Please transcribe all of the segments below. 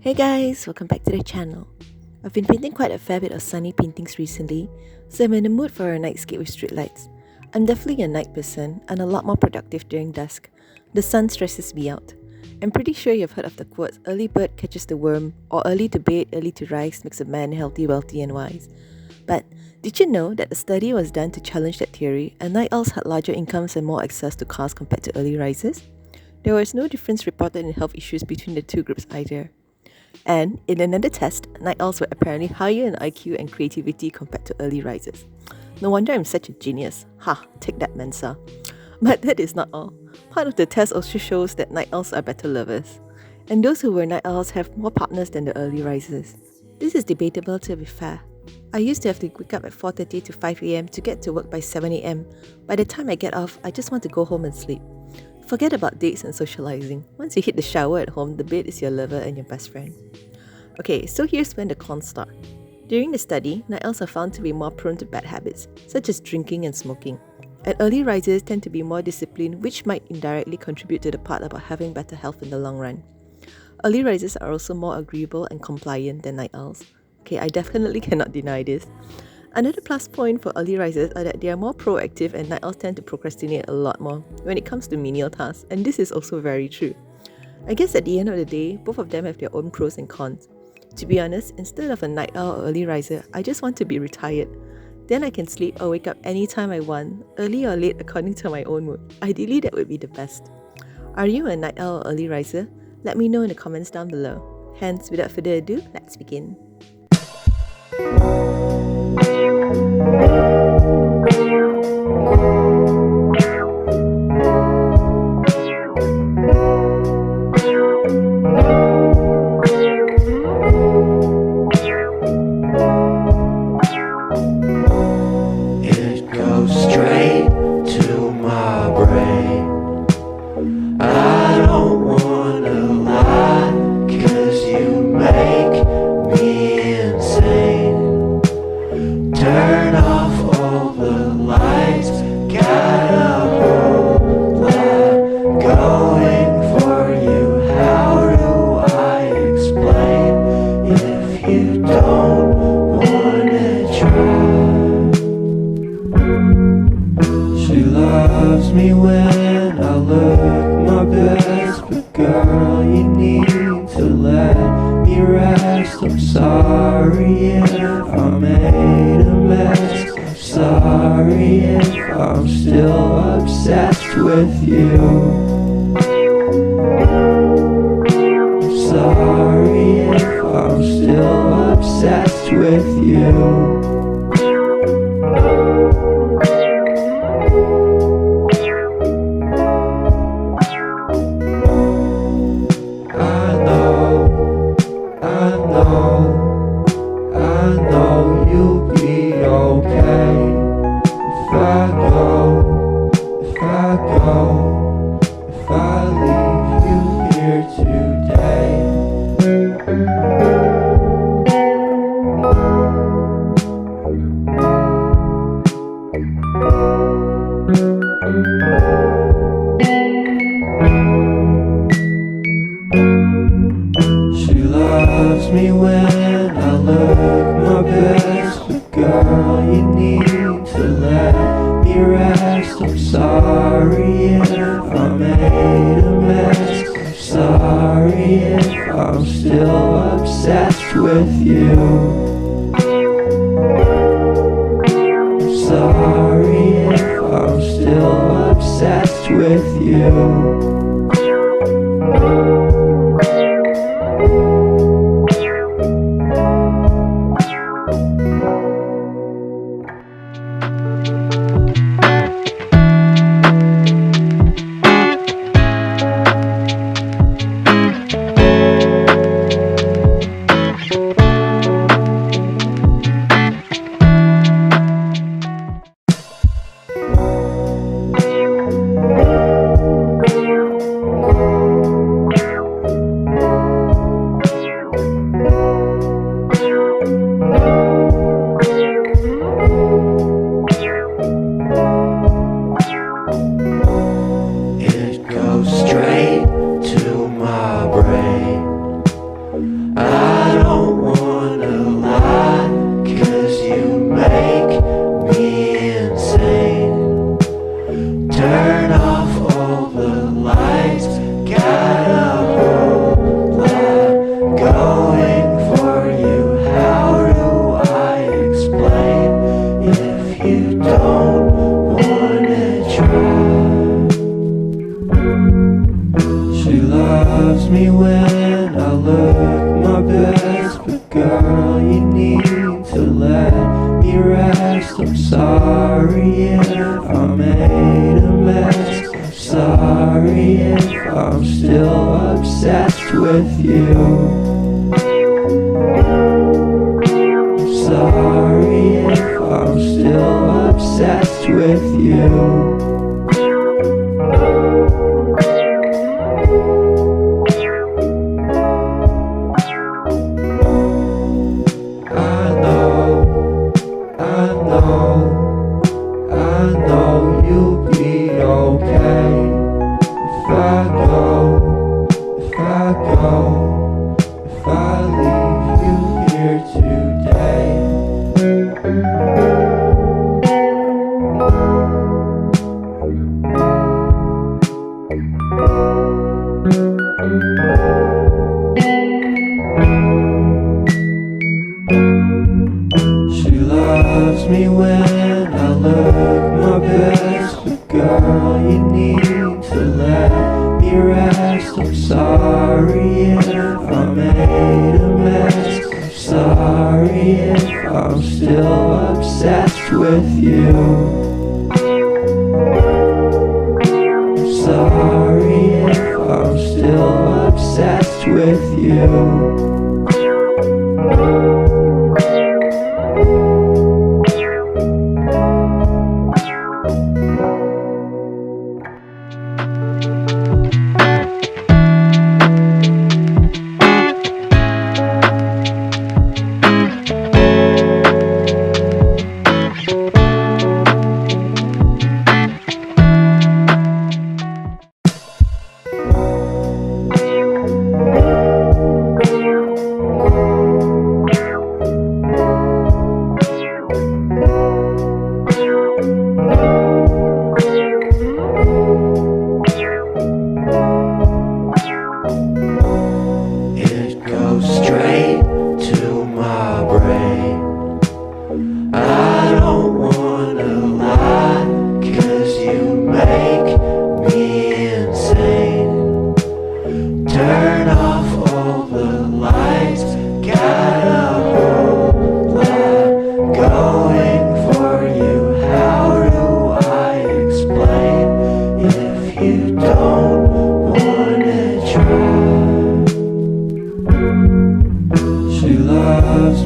Hey guys, welcome back to the channel. I've been painting quite a fair bit of sunny paintings recently, so I'm in the mood for a nightscape with streetlights. I'm definitely a night person and a lot more productive during dusk. The sun stresses me out. I'm pretty sure you've heard of the quotes, early bird catches the worm, or early to bed, early to rise makes a man healthy, wealthy and wise. But did you know that a study was done to challenge that theory and night owls had larger incomes and more access to cars compared to early risers? There was no difference reported in health issues between the two groups either. And in another test, night owls were apparently higher in IQ and creativity compared to early risers. No wonder I'm such a genius. Ha, take that Mensa. But that is not all. Part of the test also shows that night owls are better lovers. And those who were night owls have more partners than the early risers. This is debatable to be fair. I used to have to wake up at 4:30 to 5 am to get to work by 7 am. By the time I get off, I just want to go home and sleep. Forget about dates and socializing. Once you hit the shower at home, the bed is your lover and your best friend. Okay, so here's when the cons start. During the study, night owls are found to be more prone to bad habits, such as drinking and smoking. And early risers tend to be more disciplined, which might indirectly contribute to the part about having better health in the long run. Early risers are also more agreeable and compliant than night owls. Okay, I definitely cannot deny this. Another plus point for early risers are that they are more proactive and night owls tend to procrastinate a lot more when it comes to menial tasks, and this is also very true. I guess at the end of the day, both of them have their own pros and cons. To be honest, instead of a night owl or early riser, I just want to be retired. Then I can sleep or wake up anytime I want, early or late according to my own mood. Ideally, that would be the best. Are you a night owl or early riser? Let me know in the comments down below. Hence, without further ado, let's begin. Loves me when I look my best, but girl, you need to let me rest. I'm sorry if I made a mess. I'm sorry if I'm still obsessed with you. I'm sorry if I'm still obsessed with you. If I leave you here today, she loves me when I look my best, but girl, you need to let me rest. I'm sorry if I made a mess. I'm sorry if I'm still obsessed with you. I'm sorry if I'm still obsessed with you. loves me when I look my best, but girl, you need to let me rest. I'm sorry if I made a mess. I'm sorry if I'm still obsessed with you. Sorry if I'm still obsessed with you. I know you'll be okay if I leave you here today. She loves me when I look my best, but girl, you need to let me rest. I'm sorry if I made a mess. I'm sorry if I'm still obsessed with you. I'm sorry if I'm still obsessed with you.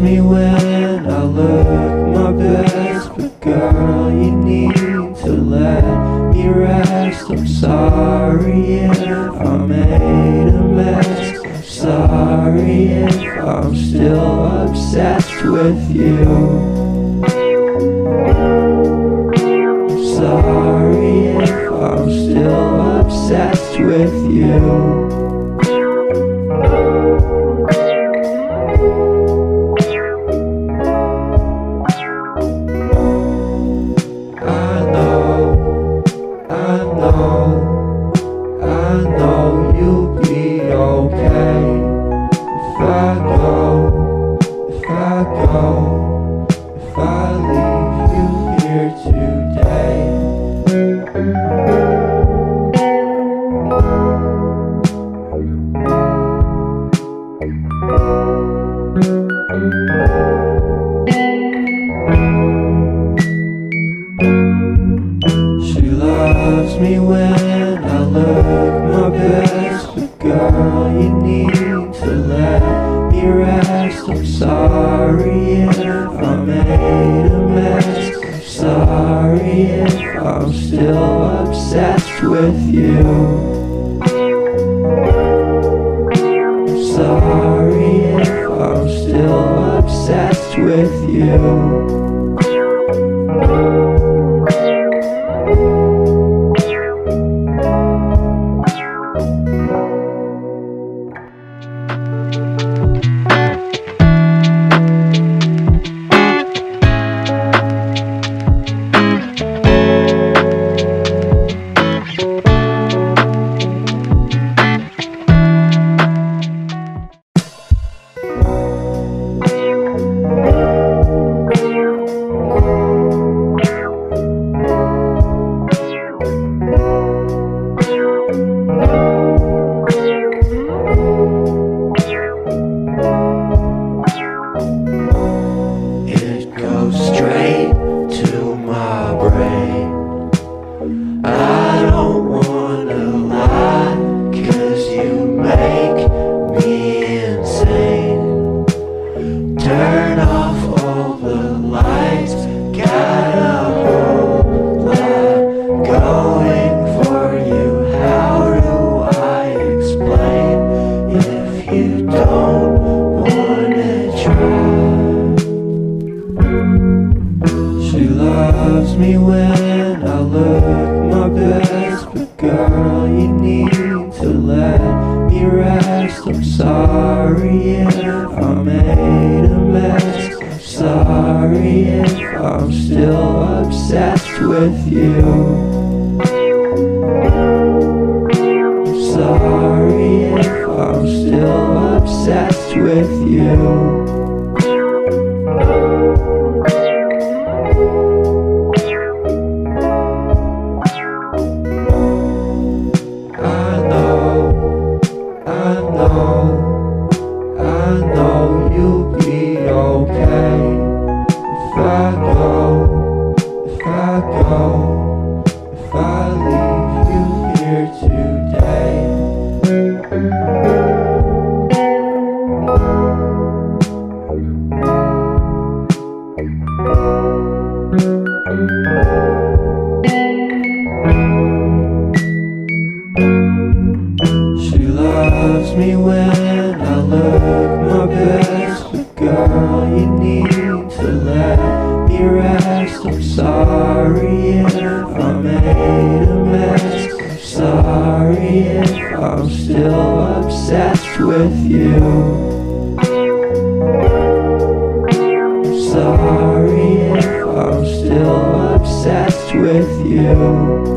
Me when I look my best, but girl, you need to let me rest. I'm sorry if I made a mess. I'm sorry if I'm still obsessed with you. I'm sorry if I'm still obsessed with you. I know you'll be okay if I leave you here today. She loves me when I look my best, but girl, you need to let me rest. I'm sorry if I made a mess. I'm sorry if I'm still obsessed with you. I'm sorry if I'm still obsessed with you. girl, you need to let me rest. I'm sorry if I made a mess. I'm sorry if I'm still obsessed with you. I'm sorry if I'm still obsessed with you. She loves me when I look my best, but girl, you need to let me rest. I'm sorry if I made a mess. I'm sorry if I'm still obsessed with you. I'm sorry if I'm still obsessed with you.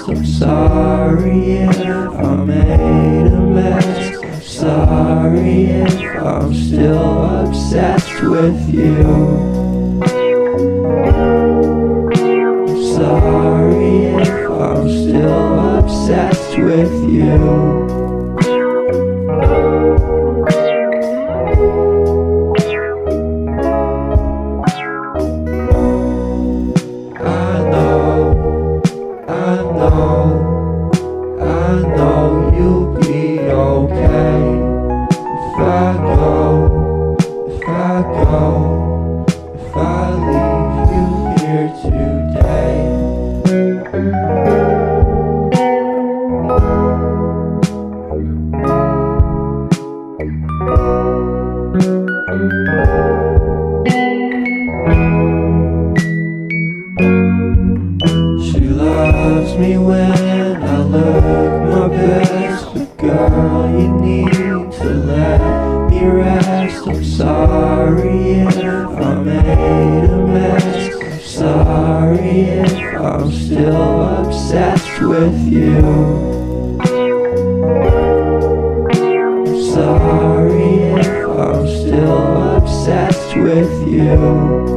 I'm sorry if I made a mess. I'm sorry if I'm still obsessed with you. I'm sorry if I'm still obsessed with you. She loves me when I look my best, but girl, you need to let me rest. I'm sorry if I made a mess. I'm sorry if I'm still obsessed with you. I'm sorry if I'm still obsessed with you.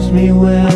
loves me when